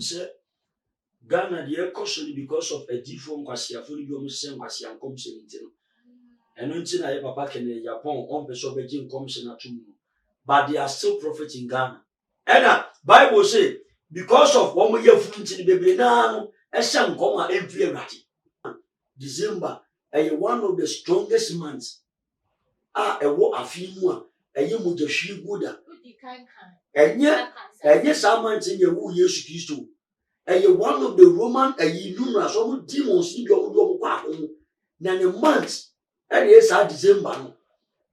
say Ghana the caution because of a different kwasia for you same kwasia commission no and until na papa can Japan on person be commission atum but they are still prophet in Ghana and Bible say because of one year funti bebre na no e se nkom a emfi awati December one of the strongest months ewo afimu a eye mojahwi guda enye samanti ye wu Yesu Kristo one of the Roman numerous of demons in your kwako na the months and yes December no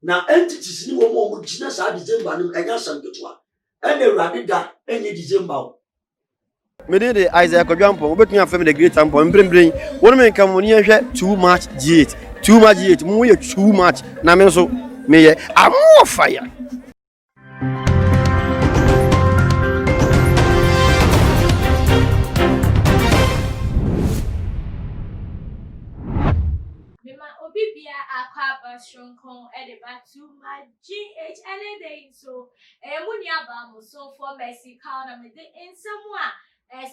na entities ni wo mo gina sa December no enya sanketwa and radida enye December me dey Isaiah Kodwampo obetun afem the great ampo mbrembren wonu me nka mo ni hwe too much G8 mo ye too much na me so me ye am fire Bibia akwaba shonkon edeba too much GH anything so munia ba mo so for mercy na me de ensamwa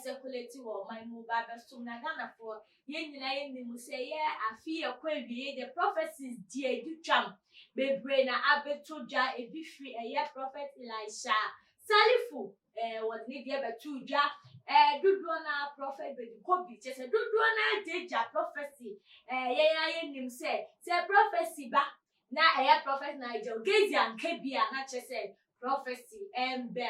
circulate wo my mobile besum na Ghana for ye nyina ye nimu say ye afi ekwawie the prophecies die dutwam bebre na abetodwa ebifri prophet Elisha Salifu what need ye betudwa Dudwana prophet be Kobi just Dudwana deja prophecy ye nim say prophecy ba na prophet Nigel Gezi and Kebia na say prophecy be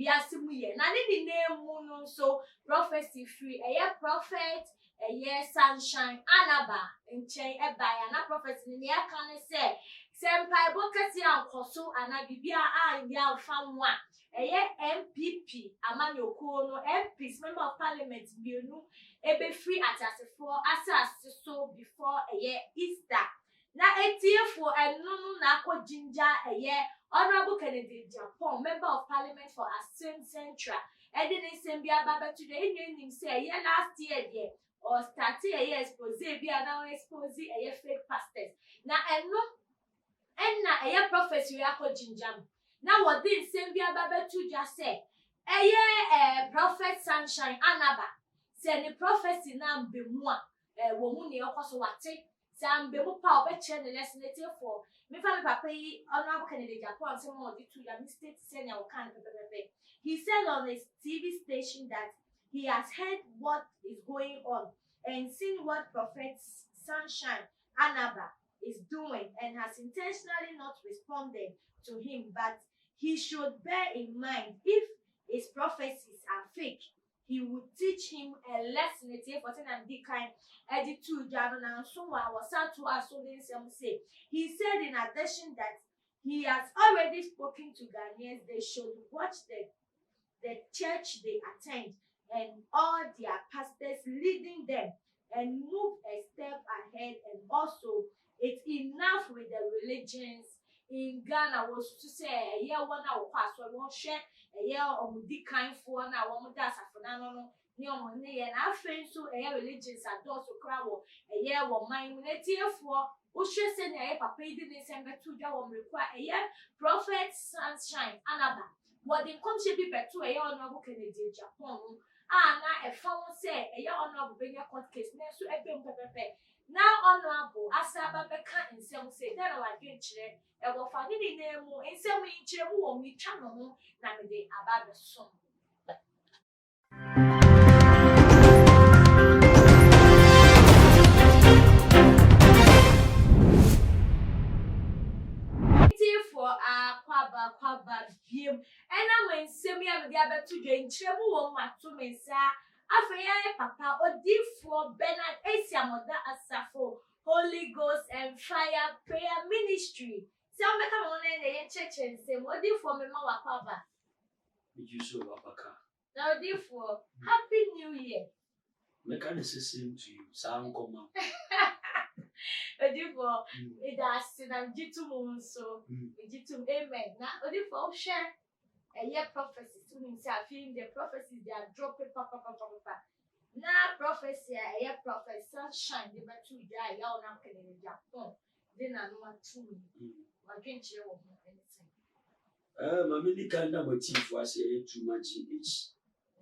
wiase mu ye na ne name no so prophecy free prophet sunshine anaba nchen eba ya na prophecy ne aka ne say sempai bokati ankoso ana bibia ya famwa MPP amanyokuo no MPs member of parliament bienu ebe free atasefo asase so before Easter na etiefo enunu na akojinja honorable Kennedy Japan member of parliament for Asin Central edini sembia baba today enyim say last year there or start expose bia now expose fake pastors na enna prophecy akojinja na wodi sembia baba tuja say prophet sunshine anaba say the prophecy na mbemu a wo mu ne ekoso wate mbemu pa obeche ne lesson for me fa me papa yi honorable Kennedy Japan say mo di tuja mistake say na kan pepepe. He said on his TV station that he has heard what is going on and seen what prophet sunshine anaba is doing and has intentionally not responded to him, but he should bear in mind if his prophecies are fake, he would teach him a lesson. He said in addition that he has already spoken to Ghanaians. They should watch the church they attend and all their pastors leading them and move a step ahead. And also, it's enough with the religions in Ghana was to say one hour pass or one share omudi kind for na one that's a phenomenon near money and our friends so religions are those who crowd one mind for Ushe send papa didn't send back to your require prophet sunshine anaba what the come should be back to honorable Kennedy Japan na a phone say honorable bring your court case next to pepe. Now honorable asaba beka nsem say that our dream chire e wo fa ni name nsem yi chire mu wo mi twa no ho na me de aba be so for kwaba biem ena me nsem ya me de abeto dwe chire mu wo ma to me sa afeya papa odifo Bernard Esiamoda Asafo Holy Ghost and Fire Prayer Ministry. So me come on in church and say odifo me ma wakwaba. Did you so wapaka? Now odifo Happy New Year. Me can say same to you. Sound come. Odifo it has na jitu mu so jitu amen. Na odifo share prophecy to himself feeling the prophecies they are dropping papa. Now prophecy prophet sunshine the betu ja ya ona Kennedy Japan then I know to my dream chair of anything Mammy kanda motif was too much in it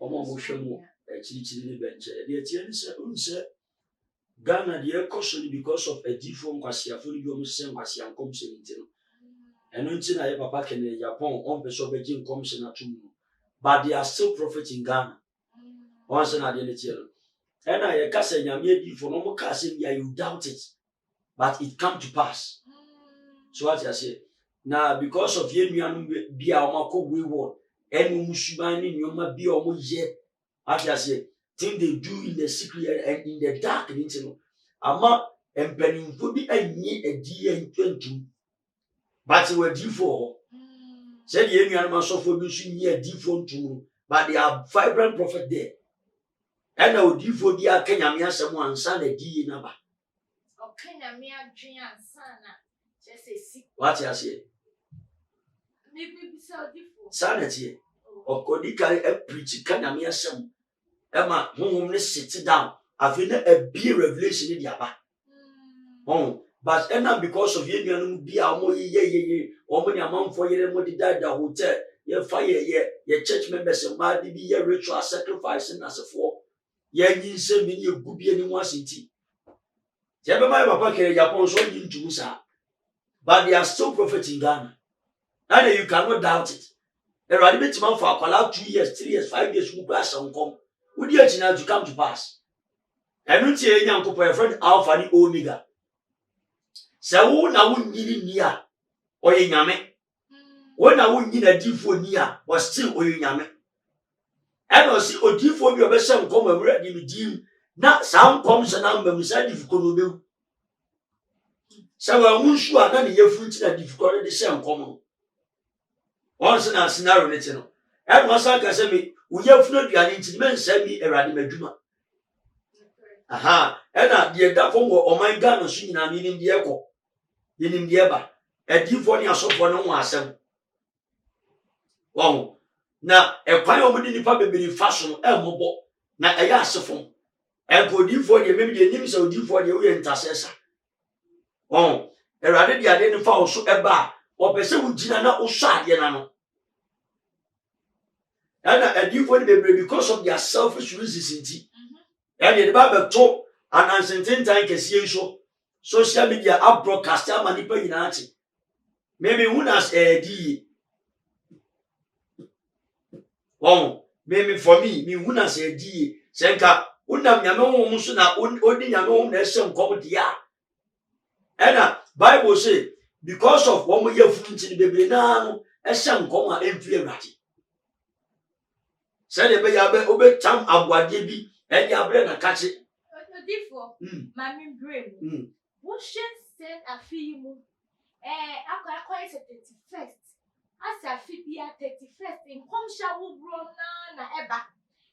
omo mo hwemu chiri ne benche de tie ni se unse Ghana de caution because of a different kwasiafo ni bi omo hye kwasian nkomse ntino eno nti na ye papa kene Japan on person be gin nkomse na tum but they are still profiting Ghana once na de ne tie no ena ye kasa nyame adifo no mo ka se bia you doubt it but it come to pass so what I say na because of ye nuanu bia omo ko wayward enu musuban ni nyoma bia omo ye what I say thing they do in the secret and in the dark no ama empanimfo bi anyi adi entwentum but we difo said ye nuanu masofo bi su nyi adifo ntum but they are vibrant prophet there and odifo bi akanyame asem ansa na di na ba okanyame adwen ansa na just si what I say maybe so odifo sanity okodika preach kanyame asem ema honhom ne sit down afi na a be revelation di aba but and because of ye nuanu bi a mo ye omo ni amanfo yere mo di da hotel ye fire ye church members ma di bi ye ritual sacrifice na sefo ye nyinse mi ni egubie ni mo asenti je be my papa kere Japan so yin tumusa but they are still prophet in Ghana and you cannot doubt it eradi betima for akwala 2 years 3 years 5 years mu kwa sankom udi achina to come to pass enu ti enya nkopo your friend Alpha ni Omega se wo na wo nyini ni a oye nyame wo na wo nyina difo ni a but still oye nyame eno si odifo bi obese nkom awura di mi dim na sa nkom se na mbam sa difo no be se wa hunsu a na ne yefu nti na difo no de se nkom once na scenario ne ti no eno sa ka se mi wo yefu no duane nti men sa mi erade madwuma aha ena de da fo wo oman Ghana so nyina mi nim de ekọ yenim de ba adifo ne asofo no ho asem wow na ekwan omudi nipa bebiri faso no emobo na eya asefo enkodifo de memi de nim se odifo de wo ye ntasesa wow erade de ade ne fa wo so eba opese wo gina na wo so ade na no and adifo de bebiri because of their selfish reasons inti and the Bible talk and uncertain time kesiye so social media up broadcast amanipa nyina ati maybe unas di wow maybe for me unas di senka unam nyame wo so na odi nyame wo na ese nkom dia and Bible say because of wo mo yafu nti bebre na no ese nkom a emfi awati say de be ya be obetam agwade bi e dia bre na kache odifo mami brem wo send afimu akwa 31st as afibia 31st in komsha wo bro na eba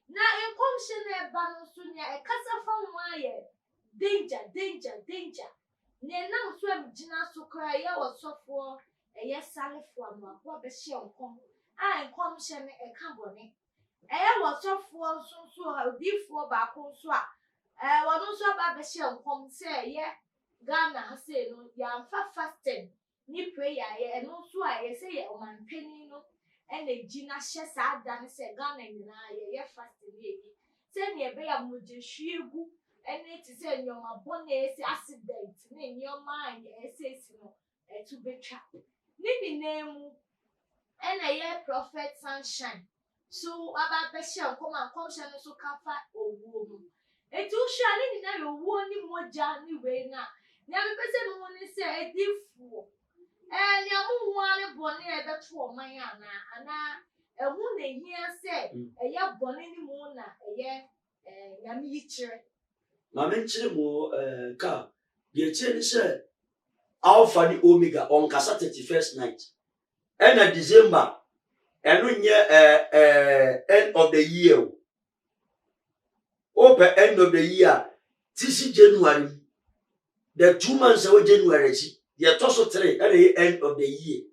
na in komsha na eba no so nya e kasa fa nwa ye danger ne na so am gina so kra ye wo sofo ye salefo amwa be hye nkom in komsha ne e ka bone wo sofo so odifo ba ko so a wono so ba be hye nkom se ye Ghana hase no ya fa fasting ni prayer ye eno so a ye say ye omanpani no ene gina hye sa da ne se Ghana nyina ye fasting ye se ne be ya moje hwiegu ene ti se nyoma bone esi accident ne nyoma ye esi no to betwa ni nemu ene ye prophet sunshine so aba be hye nkoma komhye no so kafa owuo mu etu hwa ni na yo wo ni moja ni we na nyame pese no woni se edifu nyamu huane bone e beto oman ana ehu na hia se eye bone ni mu na eye nyame yichire mama nchire mo ka ye chiri se Alpha ni Omega on kasa 31st night and December eno nye end of the year open end of the year this January the 2 months of January the toso 3 at the end of the year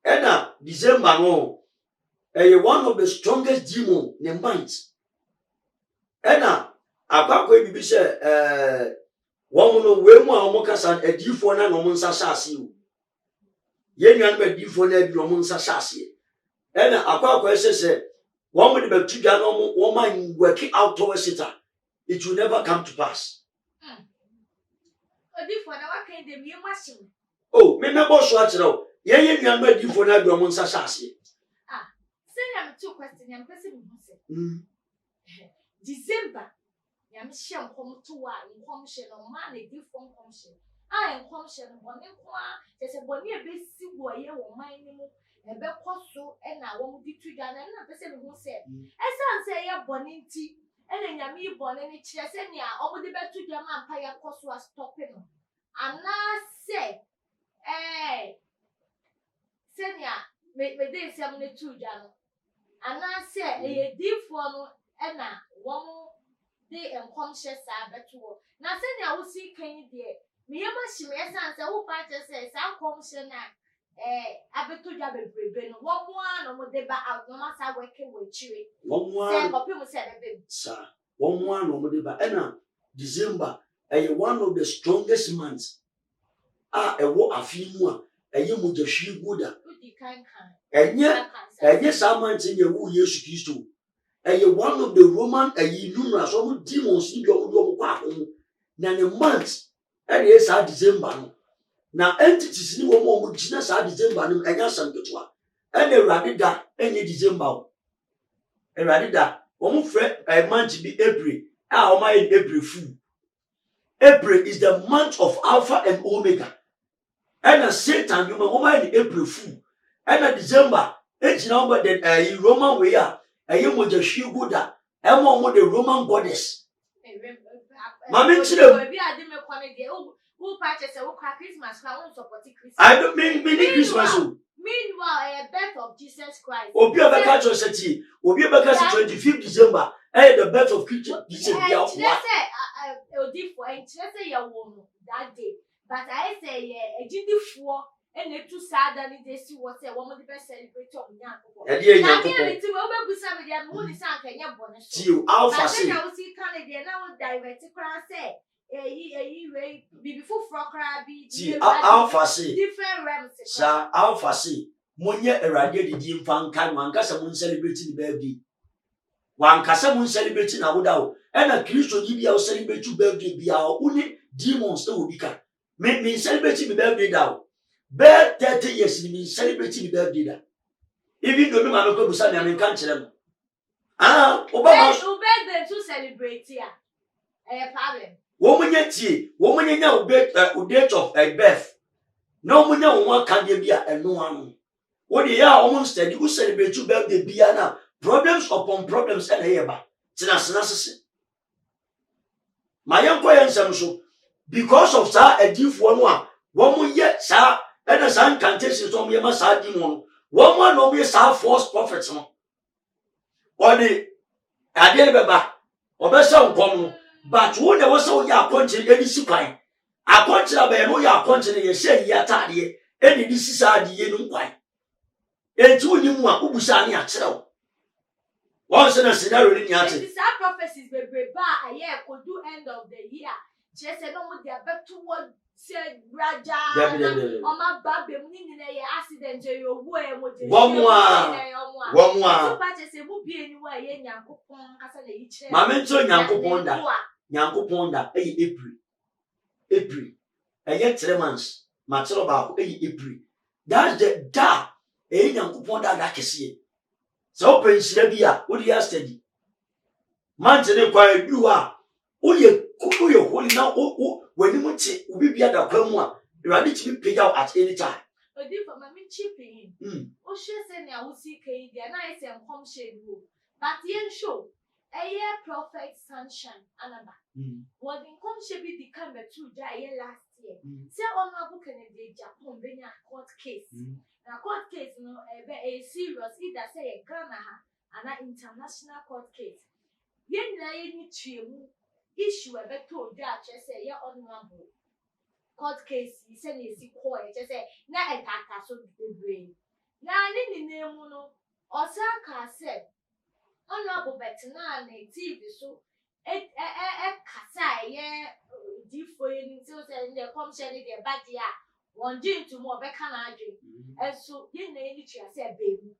and December no one of the strongest demon in minds and akwa bibi se one no we mu a omokasa adifo na no monsa shase o ye nwan ba adifo na bi no monsa shase and akwa se One with the two Gano, woman working out towards it, it will never come to pass. Oh, me never watch it. Ye young lady for that woman sassy. Say I'm 2 questions. I'm pressing December. Yam sham come to one commission or man a different commission. I am commission one inquire. There's a bonny a bit see boy or mine and be so and I won't be trigger and a person who said, as I say, a bonny tea and then Yami bonny chess and ya over the bed to your vampire cost was stopping. And now say, Senya, make me day 72 Jan. And now say, a deep one and one day and conscious better. Now send I will see can dear. Me must me as answer who patches says I'm commission. I bet to jab a bribin. One or the back out no matter working with you. One people said a bit, sir. One or the Enna December, one of the strongest months. A war a few more, a young with she would. And yet, some months in your woo years used to. One of the Roman numerous old demons in your home. Nan a month, and yes, I December. Now, entities in one more genus are December and Yasan Petua. And a radida, any December. A radida, one friend, a month to be April. How am I in April fool? April is the month of Alpha and Omega. And a Satan, you know, in April fool. And a December, it's number that a Roman way are. A young with the she Buddha, and one with the Roman goddess. Mammy, who patches a Christmas, I don't mean Christmas. Meanwhile, a birth of Jesus Christ. Or be a catcher city, or be a 25th December, and the birth of Christian December. Let's say a woman that day, but I say a GD 4 and the 2 sad and they see what a woman the best celebrate on Yanko. And here you will some of them who is something your bonus. You Alpha say, I will see Canada now direct to class say. Before Frocra be Alpha say different realms. Sir Alpha say, Munya eradicated the infant can one Casamun celebrating birthday. One Casamun celebrating a woodau, and a Christian Libya celebrate your birthday be our only demons that will become. Make me celebrating the birthday now. Bear 30 years in me celebrating the birthday. Even though I'm going to say I'm in country. Obama birthday to celebrate here. A problem. Woman yet, date of a birth. No one can be a no one. What they are almost steady, who celebrate your birthday, Biana, problems upon problems and here. My young question, so because of sir, a diff one yet, sir, and a son can taste it on your massage demon. One always have false prophets. Or the Adeba, or best of but when there was so ya punching any supply, I punch a bear, no ya punching a say ya tardy, any this is a yen why. And 2 new one who sang at so. Once in a scenario in Yati. These are prophecies, baby, bar a year could do end of the year. Just a no with their back to what said Raja or my baby, meaning a accident, your way, one more. Patches a would be anywhere in Yankopon as a each. Mamma told Yankoponda, Yankoponda, April. A yet 3 months, Matsuba, April. That's the da, Yankoponda that is here. So, Prince Lebia, what you are steady. Mountain inquired, you are. Oh, you holy now, when you would say, we be at the Cromwell, you are ready to be paid out at any time. But if I'm chipping, oh, she said, I will see Katie, and I say, I'm home shade room. But yen show a year prophet sunshine, Anaba. What in come should be become a 2 year last year. Say on my book and a Japan, bring a court case. Now, court case, no, a serious, either say a Ghana and an international court case. Yen any issue a better judge, say, your honorable court case, he said, is quiet, just say, na a tata so the brain. Now, in the name, Osaka said, honorable Bettina, TV, so Kasa, for you, so in the commission, their body, one gin to more Beccanadri, and so you know, I said, baby.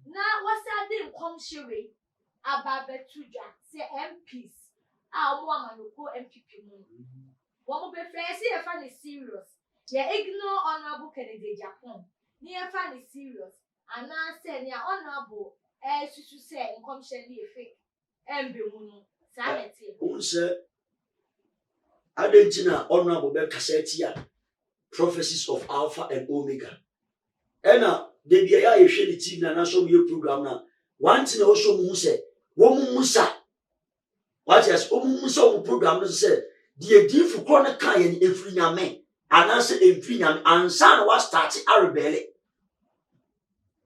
Now, what's that? Didn't come sherry, ababetuja se MPs omo amanoko MPP mu wo be friends e fa ni serious ye ignore honorable Kennedy Japan ni e fa ni serious ana se ni honorable susu se nkomhye ni fake embe mu no sa neti unse adentina honorable be kasetia prophecies of Alpha and Omega ena de bia ya yehwe ni TV na so me program na one thing also mu se wo mu musa what yes wo mu musa wo program no se the edifu kro na kan ye efri nyame anase efri nyame ansa na wa start a rebel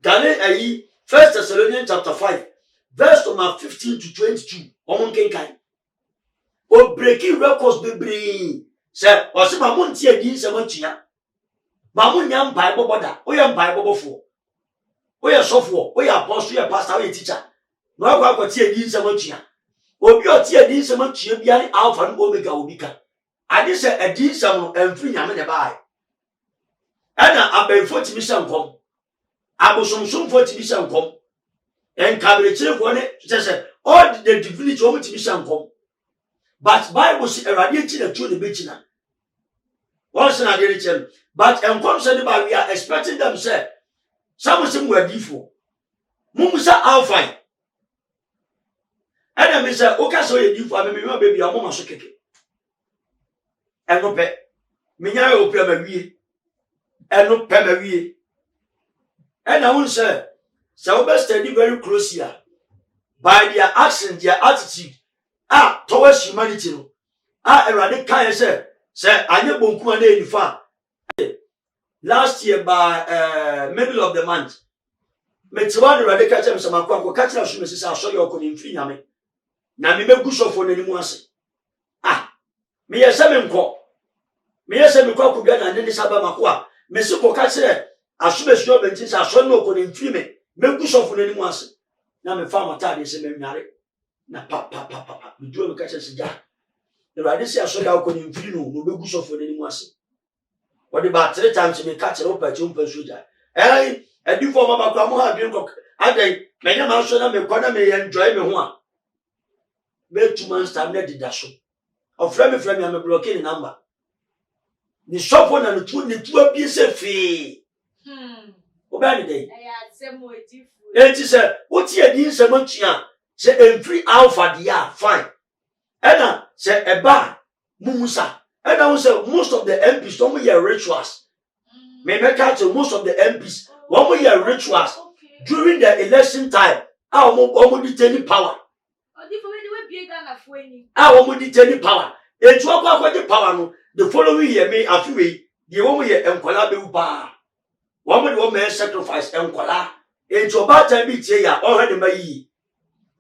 Gane ayi 1 Thessalonians chapter 5 verse number 15 to 22 omon kenkan o breaking records bebre se o se ma monti adi se matua ba mo nyam Bible boda o ye Bible fo o ye sofo o ye apostle ye pastor o ye teacher no akwa ti adi se matua obi o ti adi se matua bia ni Alpha and Omega obi ka ade se adi se no emfiri nyame ne bai ana abenfo ti mi se nkom abosomsomfo ti mi se nkom enkabirechirefo ne se all the divinity o mi ti mi se nkom but Bible say erade ti na tuo de bechina once na dey reach but enkom say the we are expecting them say some say we adifo mumusa Alpha ana me say o ka so ye difo ameme me baby o mo so keke eno pe menya yo pe ma wie eno pe ma wie ana un say so be study very close here by their action their attitude towards humanity no erade kan say anye bonku na enifa last year by middle of the month metiwa de erade ka chem sama kwa catch na so me sisa so yo ko ni mfiri nyame na me megu sofo na nimu ase me yese me nko me yese me kwa kubia na ne saba makoa me se ko catch aso be so benti sa so no ko ni mfiri me megu sofo na nimu ase na me fa mata de se me nware na pa me do me catch se ja erade se aso ya ko ni mfiri no megu sofo na nimu ase what about 3 times me catch up at you soja edi for mama kwa mo ha bi nko adai me nya ma so na me kwa na me enjoy me ho a me 2 months time na dida so of frame am block ni number ni sofo na ni tu abi se fi oba ni dey asemo edifu enti se oti edi nsemo tua se emfiri Alpha dia fine ena se eba mumusa and I say most of the MPs don't hear rituals. Me catch most of the MPs one hear rituals during the election time. Almost detaining power. Almost detaining power. It's what the power no. The following year me after we the one year enkola be upa. One man sacrifice enkola. It's about time be ya already mai.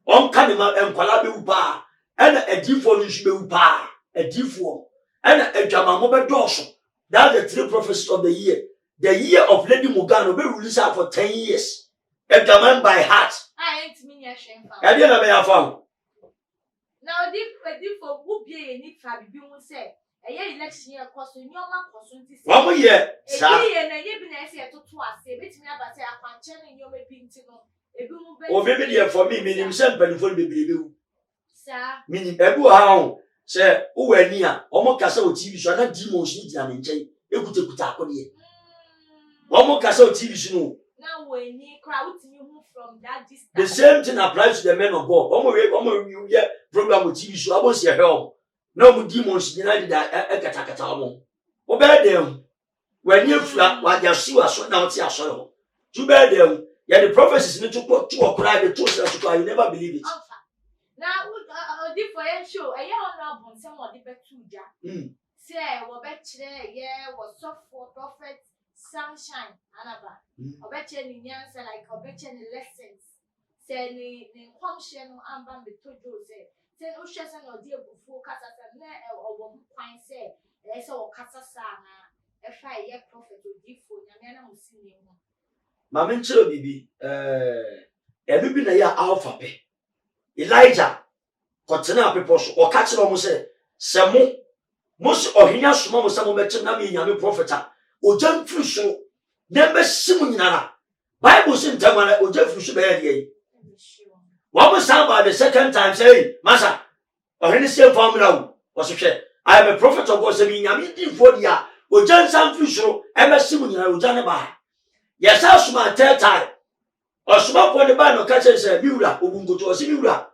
On kanima enkola be upa. And a different should be upa. A different. And a Jamamo Bedoso. That's the 3 prophecies of the year. The year of Lady Mugano will be released out for 10 years. A Jaman by heart. I ain't mean your shame. I didn't have found. Now, if for who be a need Fabi won't say a year election year cost in your mouth for 1 year, sir. And you've been to twice, a bit me about a function in your painting. Or maybe for me, meaning something for the baby. Sir, meaning Ebu how. Say, who were near, almost castle TV show, not demons need an enchant. You could take a ye. Almost castle TV show. Now, when you crowd you move from that distance, the same thing applies to the men of God. Almost you get program with TV show. I won't see a help. No demons united that a catatamo. Obey them. When you flat, what you see was so now, see a soil. To bear them, yet the prophecies need to put 2 or cry the truth that you never believe it. Now, different show, a young album, someone the Betuja. Say, what bet yeah, was soft for prophet, sunshine, another. I bet you any answer like I bet you any lessons. Say, the function and bam the tojo say, say, Ocean or dear before Casa or one pine say, there's all Casa Sana, a 5 year prophet or different, and I'm seeing him. Mamma Chilo Bibi, every been a year Alpha pay. Elijah kotena people so o catch no mo say semo mos ohinya soma mo semo beche na me nyame prophet o jam firi so na be sim nyinara Bible say ntamana o jam firi so be ye What was about the second time say, Massa, or any same formula was a share. I am a prophet of God, saying, I'm eating for the year, or John Sam Fuso, Emma Simon, Janaba. Yes, I was my third time. Or smoke when the band of catches a Mura, Ubungo to a Simura.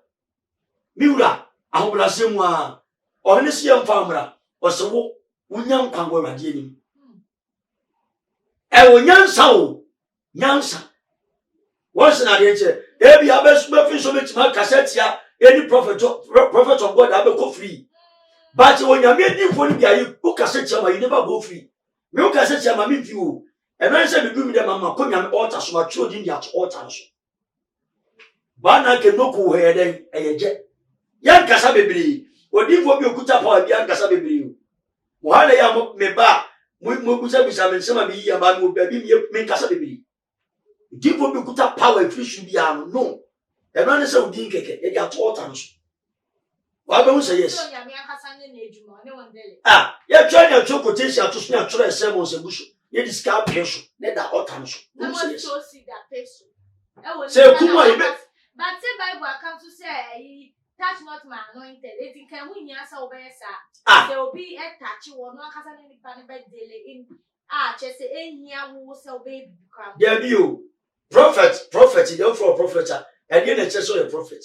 Mura, I hope I see one, or any same formula, or so, Unyam Pango Radianim. I will Yansa, Yansa. Once in a day, every other smoking so much more cassetia, any prophet of God, I will go free. But when you're making for you, who cassetia, you never go free. No cassetia, my view. And I said, we do them, Mamma, come and altar, so I showed in the altars. But I can no go ahead and jet. Young Cassababy, or did what you could up for young Cassababy. While I am me back, we move with some of me, and I will be make Cassababy. Give what you could have power if you should be no. And I said, we didn't get it at all times. Why don't say yes? Ah, you're trying to choke quotation to snap to a sermons and bush. You discard peso, let that all times. I want to see that peso. Say, but say Bible comes to say, touch not my anointed. It can win your soul better. There will be a touch you will not have any funny bed daily in just any year who will sell baby. There you, prophet, you for a prophet, and you're not just a prophet.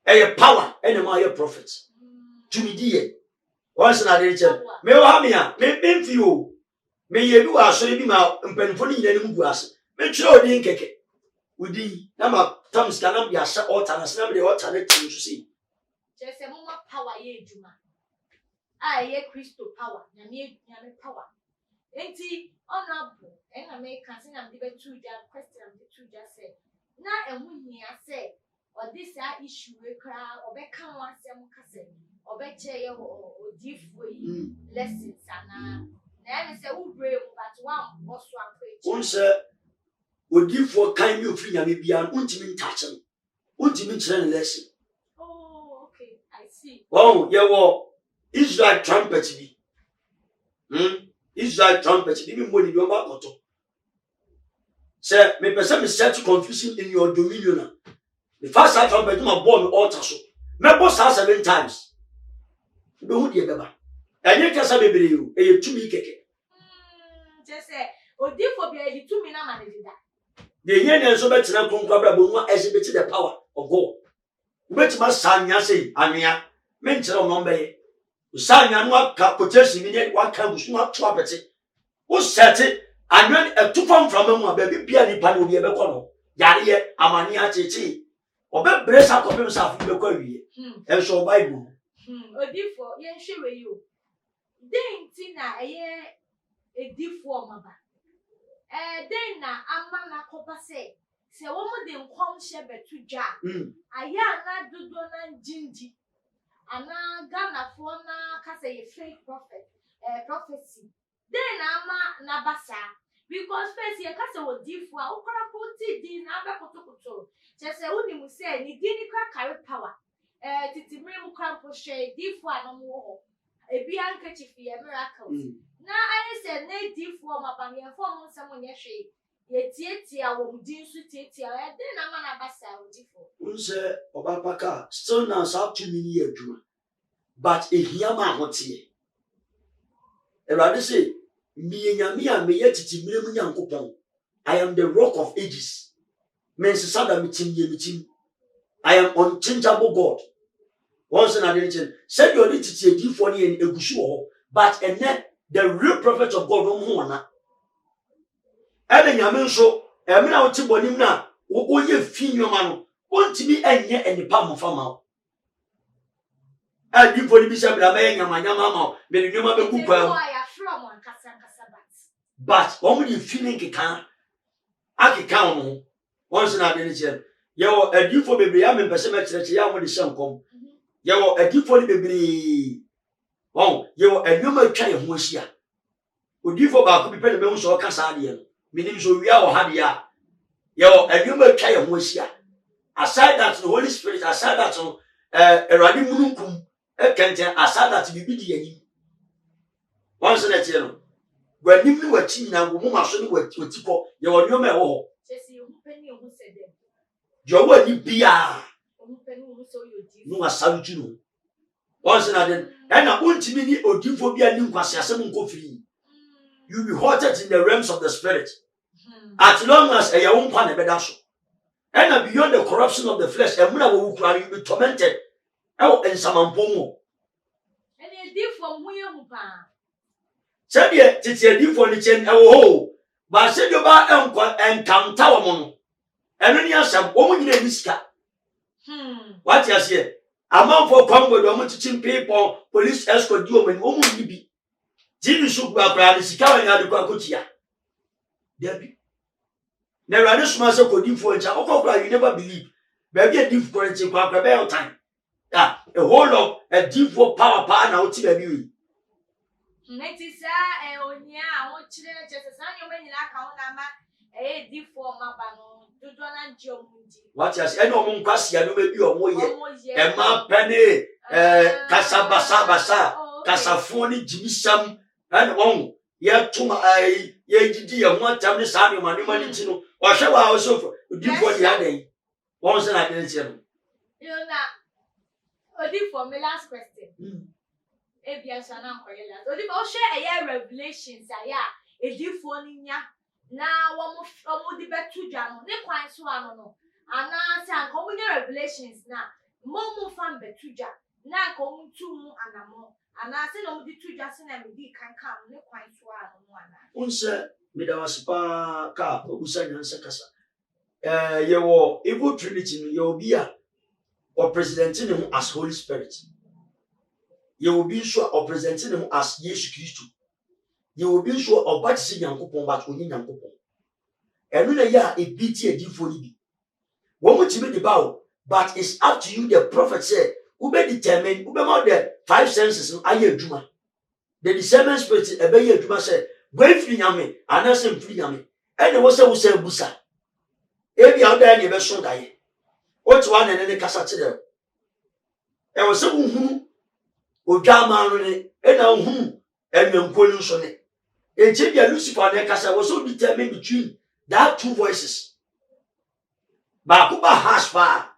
A power, and a prophet. To be dear. Once in a day, me Hamia, me you. May you are so be my penfoni in the grass. Make sure you didn't kick. We did. Now, Tom's cannot be a shot or an assembly or talent to see. Just a moment power, ye, Juma. I ye crystal power, Yami power. Ain't he honorable? And I may consider the two question of the two just said. Now, and when he has said, or this issue will crowd, or back come one some cousin, or better or diff way lessons and then say, who brave but one was one page. Sir, would give for kind you free and be an ultimate touching, ultimate lesson. Oh, okay, I see. Oh, yeah, well, Israel trumpet me. Israel trumpet, even when you're about to. Sir, may person set to confusing in your dominion. The first time trumpet, my born altar so. My boss has 7 times. Don't you ever? And you can say, baby, you, a 2 week. Just say, or therefore be a 2 minute man. The yen so better than Conqueror exhibit the power of God. Which must sign Yassi, Ania, mention on Bombay. Sign and what quotation minute, what can we not trouble it? Who set it? And when a 2 pound from a baby piano pan will be a becono. Yari, Amania Titi. Or bet brace up of himself in the query. And so Bible. Or therefore, yen sure you. Then Tina a deform mama. Then na amana kopa say woman dem come share betu ja. Aya na dodo na jinji. Ana Ghana for na ka say fake prophet prophecy. Then ama na basa because first ye ka say wo difo a ukora poti di na ba kotokoto. Je say woni mu say ni di ni kra carry power. Titi mre mu kra po share difo anomo ho. Ebi handkerchief ye miracles. Na I said, native form of a form someone yesterday. Yet, I will do so. Then I'm an ambassador. Unse Obapaka still now up to me year, Juma. But a Yama what's here. And rather say, me and me yet to million coupon. I am the rock of ages. Men's Sada meeting. I am unchangeable God. Once in a day, said your literature give for you in a gushu, but and then. The real prophet of God no more na. Ebe nyame so, eme na oti bonim na, wo ye fi nyoma no, ontimi enye enipa mofa ma. Adi fo ni bi se bla be nyama ma, me ni nyoma be ku kwa. But one with feeling keka, akeka no. Once na dey che. Ye wo adi fo bebre ya me pese me kire ya mo de se nkom. Ye wo adi fo ni bebre. Oh, you a human try who is here. Would you for back be penny bones or Cassadian? Meaning so we are had ya. You a human try who is here. Aside that the Holy Spirit, aside that a radimukum, a canter, aside that you be the once in a channel. When you were teen and woman, so what you call your human. your word bia No, no salute you. Once another, and I want to be odifobia nim kwase asem nko free. You be halted in the realms of the spirit. As long as a young pan a bedaso. And beyond the corruption of the flesh, and when I will cry, you be tormented. Oh, and some ampomo. And a deep from Muyamupa. Said ye, it's a deep for the chain, oh, but said you buy and come tower mono. And when you have some woman in a what you say? A man for Congo, the woman teaching people, police escort you when woman be. Jimmy shook back around the Sikawa and the Kwakutia. Debbie. Never had a smash could do for each other, you never believe. Maybe a deep currency quack time. Ah, a whole of a deep for power now to the Netis, Onia, I want children just as I know like a deep for Mabano, Dudon and Jomundi. What you say? I know Moncasia, you may be or more yet. Emma Penny, Casabasa, Casafoni, Jimmy Sam, and on. Yet to my ye and one time the Samuel Manimantino, or shall I also do for the other day? Once and I didn't say. You know, a deep for my last question. Ebias and Uncle, share a year revelations. A deep for Nina. Now, one more debate to Jam, no quite swallow. And now, some common revelations now. Momo fan betuja. Now, come to mu and a more. And I said, oh, the two Jason and me can come, no quite swallow one. Unse, Midawaspa car, Usan and Sakasa. Your evil trinity, your beer, or presenting him as Holy Spirit. You will be sure of presenting him as Jesus Christ. You will be sure of what seeing Yankupon, but only Yankupon. And when a year a BT a deep for you. One would be the bow, but it's up to you, the prophet said. Who may determine who about the 5 senses in Aye Juma. The discernment spirit a Bayer Juma said, Way free yame, and I say free yame. And it was a say Busa. Every out there never saw die. What's one and any Cassette? There was some who Ojama and now whom and young pollution. And Jimmy Lucifer and Cassa was so determined between that 2 voices. Bakuba has far.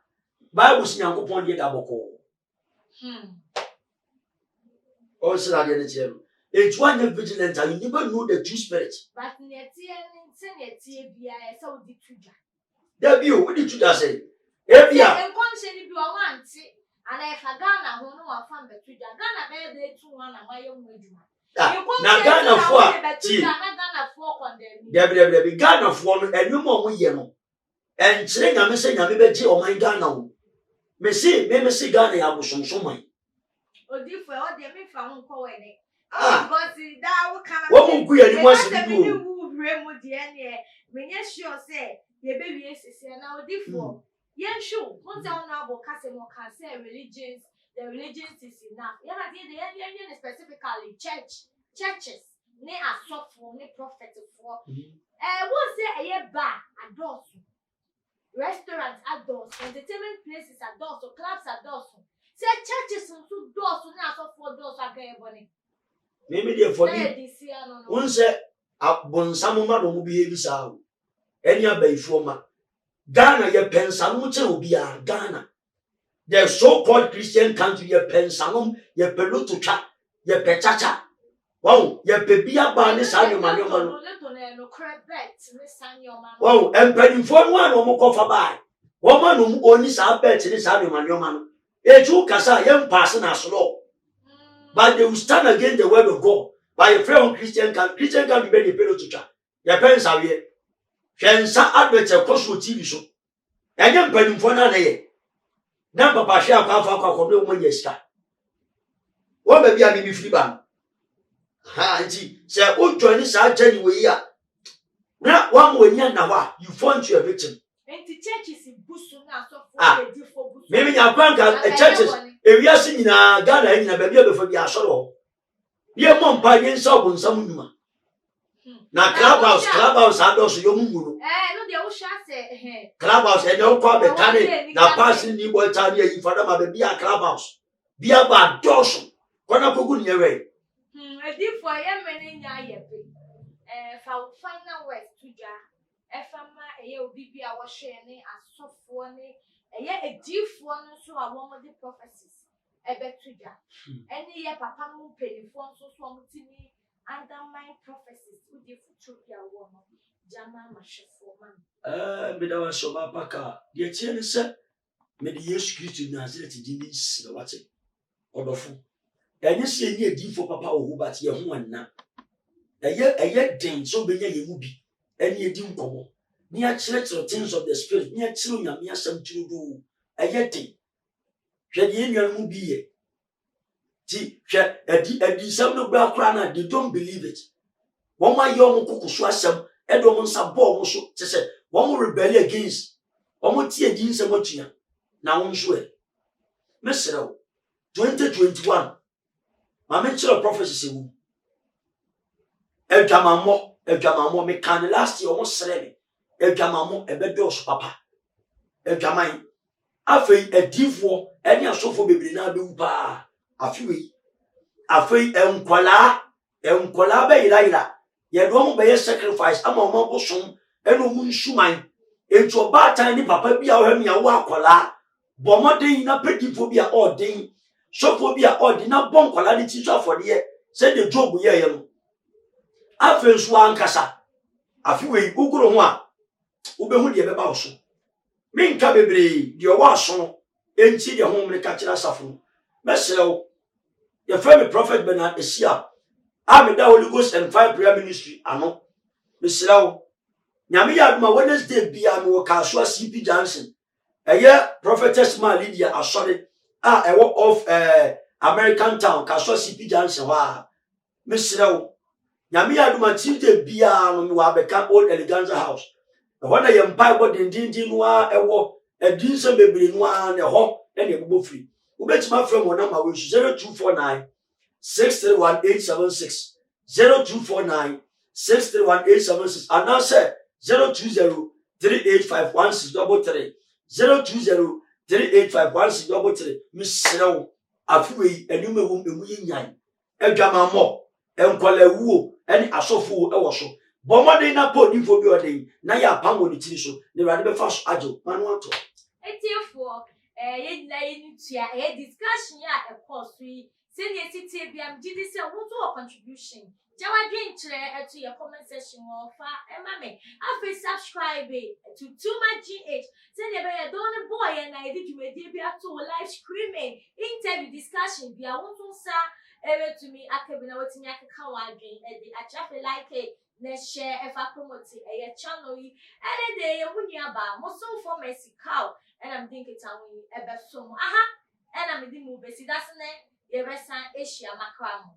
Bible Sian upon the Daboko. Also, I didn't tell you. It's one vigilant, and you never know the true spirit. But near TNT, so the Tuja. There you, what did you just say? Every year, And conscience, you are one, and I have Ghana who know I found the Tuja. Ghana, they 2 1 and my own way. now Ghana for there be Ghana for and no more we and saying I'm saying I'm a or my Ghana. Me see Ghana, I was so mine. Oh, different, all the me found poet. Ah, But that will come. what would we any once to do? When you sure say, your baby is now different. Yeah, sure. Once I know Casimir can say religions, the religions is enough. Yeah, the specifically churches, ne are soft for, ne prophetic for. What's there a year back at doors? Restaurants are doors, entertainment places are doors, so clubs are doors. Say churches and 2 doors, so now so 4 doors are going. Maybe they forgive. One said, Upon some man who behaves out. Any other former Ghana, your pensamuche will be a Ghana. The so called Christian country, your pensamum, your pelutucha, your pechacha. Wow, your pebia banis and your man. Wow, and penny for one or more coffee by. Woman who only saw bets in his man. A Jew Cassa, young person as law. But they will stand against the word of God by a friend Christian can be very pelutucha. Your parents are here. Shensa adverts across your TV show. And young penny for none. Now, Papa shall come for no 1 year. What may be a baby free ban? Ha, auntie, say, oh, join us out January. Not 1 way, now, you found your victim. And the churches in Busu now, so maybe your grandpa, a churches, if you are singing a Ghana in a baby before the Ashoro. Your mom, Pagin, Sob, and some woman. Now, clubhouse, and also your moon. No, the ocean say, Clubhouse, and no problem, Tani, now passing the boy Tani in front of my beer clubhouse. Be about Dawson. What up a good year? A deep for a young man in Yape. Final words to Jar. efama eye obi bia wo hwe ne asofo ne eye edifo no so a wo mo de prophecies ebetuja ene ye papa mo penifo so so mo tini undermine prophecies with the future bia wo no jama mahwefo man me da wa so ba paka de tie ne se me de Yesu Kristo Nazareth di ni sire wate odofo enye se ni edifo papa wo but ye ho anna eye den so benya ye mu bi ene edi nkomo ni a kire things of the spirit ni a kire nyame asam turudu eye den hwe de nwan mu bi ye ti hwe edi sam no gba kra na they don't believe it won ma ye omo kokoso asam edo mo nsa bo mo so te se won mo rebel against won ti edi nsam atua na won so e mesrew 2021 ma me kire prophecy se wu edwamamo me kan last year won sere me edwamamo ebedo so papa edwaman afei edifo eni asofo bebre na be upa afei enkwala be ira ye do mo be sacrifice ama mo bosom eno mu nsuman ejo batan ni papa bia wo hwam ya wo akwala bomodin na pedifo bia odin sofo bia odin na bonkwala ni ti so afode se de job ye no afen so ankasa afei uguro ho a ubehu de beba wo so minka bebre de owa so enti de ho mre ka kira safo mesrew ye frame prophet Bernard Esia ameda Holy Ghost and Fire Prayer Ministry ano mesrew nyame ya aduma Wednesday bia me wo ka so CP Johnson eye prophetess ma Lydia asore ewo of American Town ka so CP Johnson wa mesrew nyame ya aduma Tuesday bia no me wa beka Old Eleganza House wona ye mpa go dindindin no a ewo edinse bebre no a ne ho ene ebbo free ubetima frem wona ma we 0249 631876 0249 631876 anase 020 3851633 020 3851633 misrew afiwe enumewum emu yenyan edwamamo enkwalawuo ene asofo ewo so bomodin na podifo bi odin na ya pamo ni tiri so ne rade be fa so ajo manu ato etiefo ye na ye nitua ye discussion ya course yi se ne titie bia mjidi se wo to contribution jawadwen kire eto ye comment section wo fa emame afi subscribe to Tuma GH se ne be ye don boy na ye dwumedi bia to live streaming interview discussion bia wo to sa to me akabina wotimi akeka wadwen e di achafe like na share efa promote e channel yi ene de ye munia ba mo so for mercy cow and I'm thinking tawi ebe so aha and I'm di mu besi that's ne ye besan Asia makram